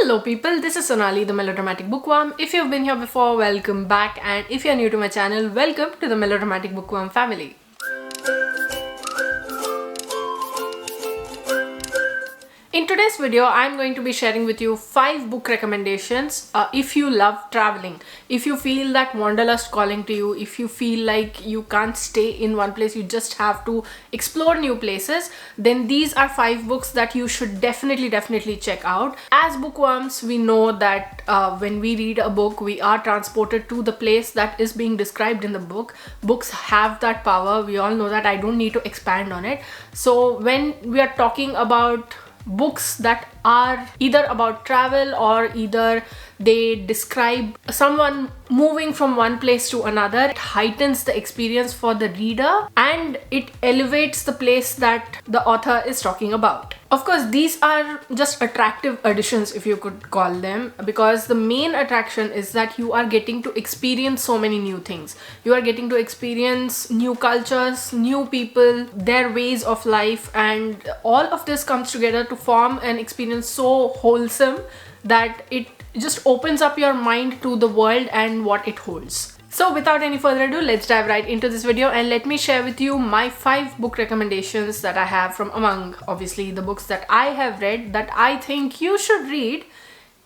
Hello people, this is Sonali, the Melodramatic Bookworm. If you've been here before, welcome back, and if you're new to my channel, welcome to the Melodramatic Bookworm family. In today's video, I'm going to be sharing with you 5 book recommendations if you love traveling. If you feel that wanderlust calling to you, if you feel like you can't stay in one place, you just have to explore new places, then these are 5 books that you should definitely check out. As bookworms, we know that when we read a book, we are transported to the place that is being described in the book. Books have that power. We all know that. I don't need to expand on it. So when we are talking about books that are either about travel or either they describe someone moving from one place to another, it heightens the experience for the reader and it elevates the place that the author is talking about. Of course, these are just attractive additions, if you could call them, because the main attraction is that you are getting to experience so many new things. You are getting to experience new cultures, new people, their ways of life, and all of this comes together to form an experience so wholesome that it just opens up your mind to the world and what it holds. So without any further ado, let's dive right into this video and let me share with you my 5 book recommendations that I have from among obviously the books that I have read that I think you should read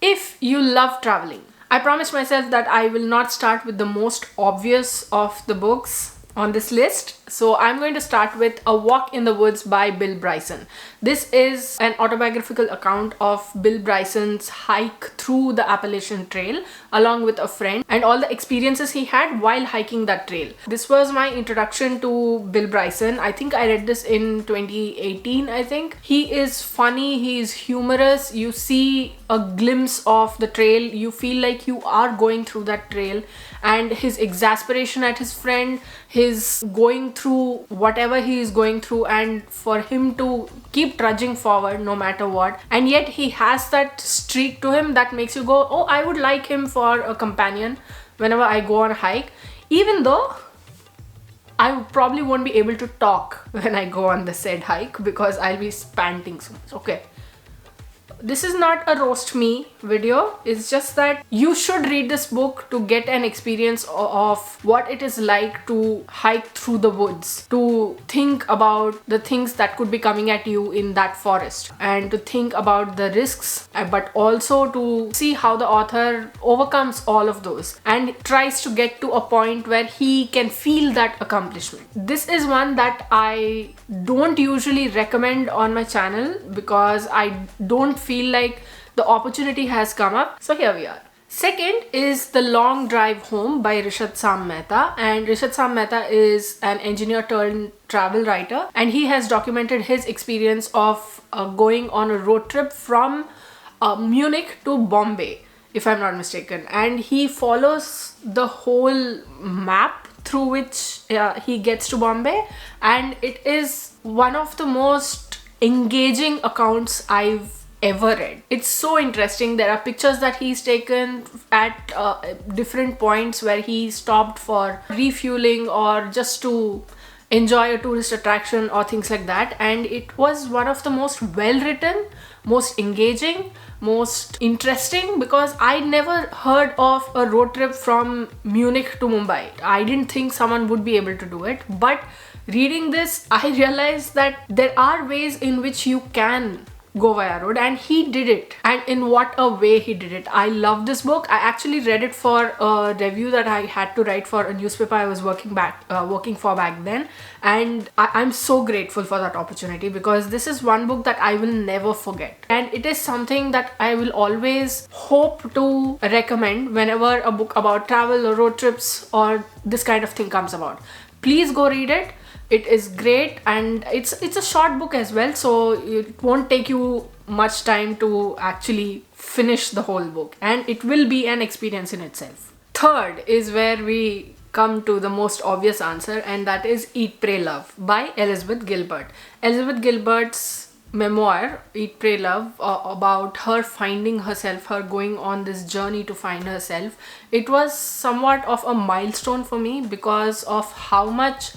if you love traveling. I promised myself that I will not start with the most obvious of the books on this list. So I'm going to start with A Walk in the Woods by Bill Bryson. This is an autobiographical account of Bill Bryson's hike through the Appalachian Trail along with a friend and all the experiences he had while hiking that trail. This was my introduction to Bill Bryson. I think I read this in 2018, I think. He is funny, he is humorous, you see a glimpse of the trail, you feel like you are going through that trail, and his exasperation at his friend, his going through whatever he is going through, and for him to keep trudging forward no matter what, and yet he has that streak to him that makes you go, oh, I would like him for a companion whenever I go on a hike, even though I probably won't be able to talk when I go on the said hike because I'll be panting so much. Okay, this is not a roast me video, it's just that you should read this book to get an experience of what it is like to hike through the woods, to think about the things that could be coming at you in that forest, and to think about the risks, but also to see how the author overcomes all of those and tries to get to a point where he can feel that accomplishment. This is one that I don't usually recommend on my channel because I don't feel like the opportunity has come up. So here we are. Second is The Long Drive Home by Rishad Sam Mehta, and Rishad Sam Mehta is an engineer turned travel writer, and he has documented his experience of going on a road trip from Munich to Bombay, if I'm not mistaken, and he follows the whole map through which he gets to Bombay, and it is one of the most engaging accounts I've ever read. It's so interesting. There are pictures that he's taken at different points where he stopped for refueling or just to enjoy a tourist attraction or things like that, and it was one of the most well written, most engaging, most interesting, because I never heard of a road trip from Munich to Mumbai. I didn't think someone would be able to do it, but reading this I realized that there are ways in which you can go via road, and he did it, and in what a way he did it. I love this book. I actually read it for a review that I had to write for a newspaper I was working for back then, and I'm so grateful for that opportunity because this is one book that I will never forget, and it is something that I will always hope to recommend whenever a book about travel or road trips or this kind of thing comes about. Please go read it. It is great, and it's a short book as well, so it won't take you much time to actually finish the whole book, and it will be an experience in itself. Third is where we come to the most obvious answer, and that is Eat, Pray, Love by Elizabeth Gilbert. Elizabeth Gilbert's memoir, Eat, Pray, Love, about her finding herself, her going on this journey to find herself. It was somewhat of a milestone for me because of how much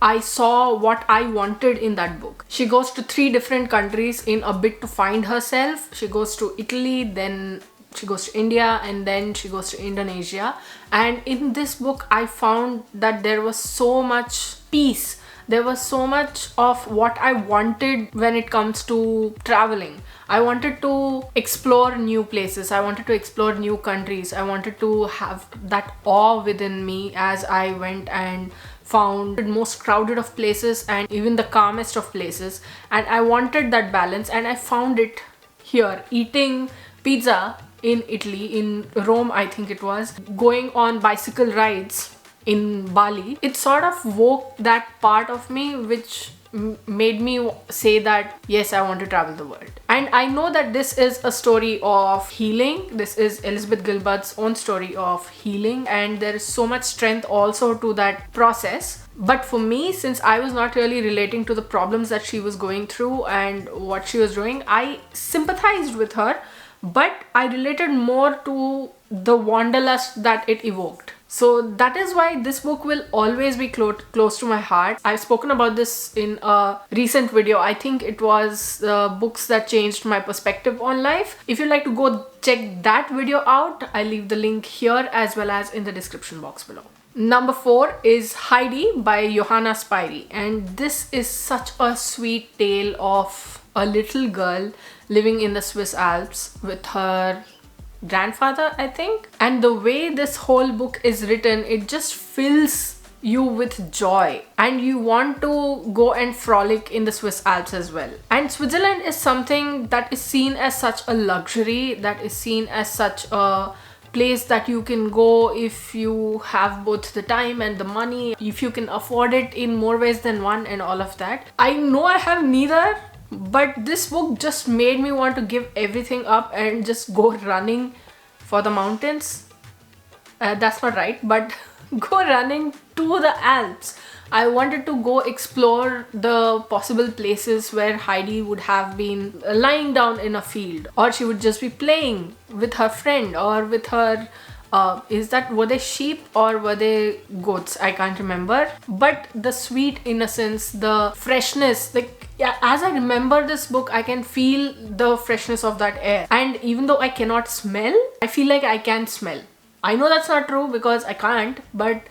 I saw what I wanted in that book. She goes to 3 different countries in a bid to find herself. She goes to Italy, then she goes to India, and then she goes to Indonesia. And in this book, I found that there was so much peace. There was so much of what I wanted when it comes to traveling. I wanted to explore new places. I wanted to explore new countries. I wanted to have that awe within me as I went and found the most crowded of places and even the calmest of places. And I wanted that balance, and I found it here, eating pizza in Italy, in Rome I think it was, going on bicycle rides in Bali. It sort of woke that part of me which made me say that yes, I want to travel the world. And I know that this is a story of healing. This is Elizabeth Gilbert's own story of healing, and there is so much strength also to that process. But for me, since I was not really relating to the problems that she was going through and what she was doing, I sympathized with her, but I related more to the wanderlust that it evoked. So that is why this book will always be close to my heart. I've spoken about this in a recent video. I think it was books that changed my perspective on life. If you'd like to go check that video out, I'll leave the link here as well as in the description box below. Number 4 is Heidi by Johanna Spyri, and this is such a sweet tale of a little girl living in the Swiss Alps with her grandfather, I think. And the way this whole book is written, it just fills you with joy and you want to go and frolic in the Swiss Alps as well. And Switzerland is something that is seen as such a luxury, that is seen as such a place that you can go if you have both the time and the money, if you can afford it in more ways than one and all of that. I know I have neither, but this book just made me want to give everything up and just go running for the mountains. That's not right, but go running to the Alps. I wanted to go explore the possible places where Heidi would have been lying down in a field, or she would just be playing with her friend or with her were they sheep or were they goats? I can't remember. But the sweet innocence, the freshness, like, yeah, as I remember this book, I can feel the freshness of that air. And even though I cannot smell, I feel like I can smell. I know that's not true because I can't, but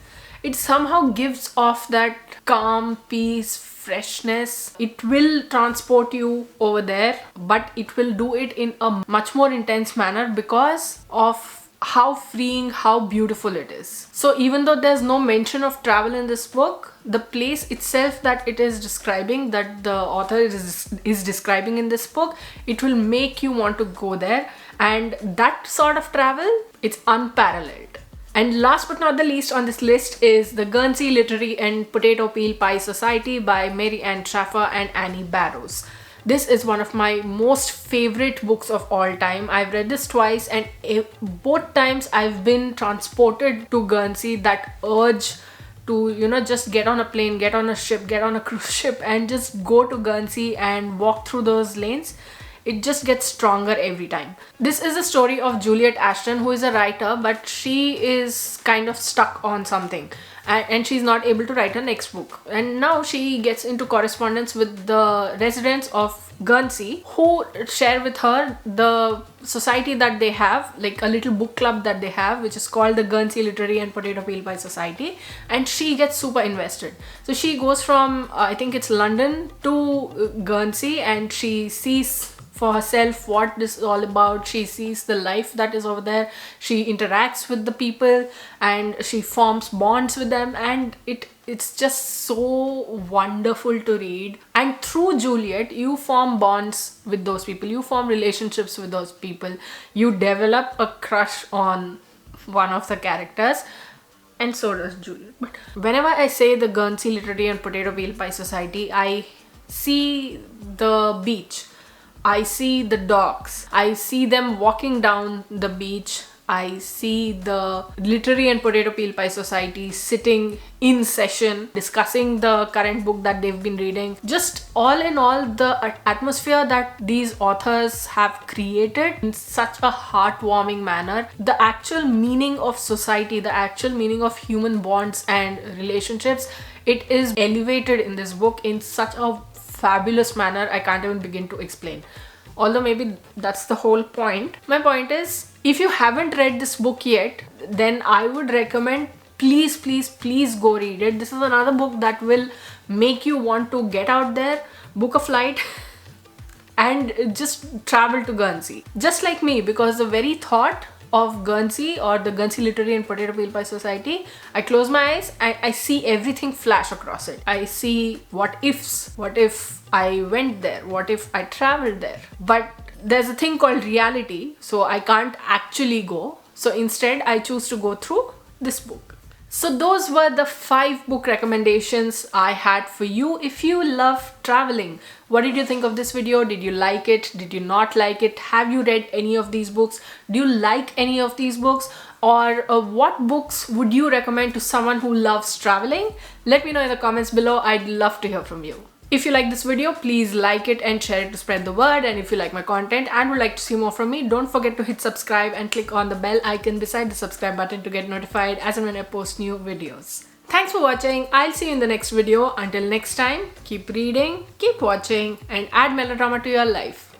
it somehow gives off that calm, peace, freshness. It will transport you over there, but it will do it in a much more intense manner because of how freeing, how beautiful it is. So even though there's no mention of travel in this book, the place itself that it is describing, that the author is describing in this book, it will make you want to go there. And that sort of travel, it's unparalleled. And last but not the least on this list is The Guernsey Literary and Potato Peel Pie Society by Mary Ann Traffer and Annie Barrows. This is one of my most favorite books of all time. I've read this twice, and both times I've been transported to Guernsey. That urge to, you know, just get on a plane, get on a ship, get on a cruise ship and just go to Guernsey and walk through those lanes. It just gets stronger every time. This is the story of Juliet Ashton, who is a writer, but she is kind of stuck on something and she's not able to write her next book. And now she gets into correspondence with the residents of Guernsey, who share with her the society that they have, like a little book club that they have, which is called the Guernsey Literary and Potato Peel Pie Society. And she gets super invested. So she goes from, I think it's London to Guernsey, and she sees for herself what this is all about. She sees the life that is over there. She interacts with the people and she forms bonds with them, and it's just so wonderful to read. And through Juliet, you form bonds with those people, you form relationships with those people, you develop a crush on one of the characters, and so does Juliet. But whenever I say the Guernsey Literary and Potato Peel Pie Society, I see the beach, I see the dogs, I see them walking down the beach I see the Literary and Potato Peel Pie Society sitting in session discussing the current book that they've been reading. Just all in all, the atmosphere that these authors have created in such a heartwarming manner, the actual meaning of society, the actual meaning of human bonds and relationships, it is elevated in this book in such a fabulous manner. I can't even begin to explain. Although maybe that's the whole point. My point is, if you haven't read this book yet, then I would recommend, please, please, please go read it. This is another book that will make you want to get out there, book a flight and just travel to Guernsey. Just like me, because the very thought of Guernsey or the Guernsey Literary and Potato Peel Pie Society, I close my eyes and I see everything flash across it. I see what ifs. What if I went there? What if I traveled there? But there's a thing called reality, so I can't actually go. So instead, I choose to go through this book. So those were the 5 book recommendations I had for you if you love traveling. What did you think of this video? Did you like it? Did you not like it? Have you read any of these books? Do you like any of these books? Or what books would you recommend to someone who loves traveling? Let me know in the comments below. I'd love to hear from you. If you like this video, please like it and share it to spread the word. And if you like my content and would like to see more from me, don't forget to hit subscribe and click on the bell icon beside the subscribe button to get notified as and when I post new videos. Thanks for watching. I'll see you in the next video. Until next time, keep reading, keep watching, and add melodrama to your life.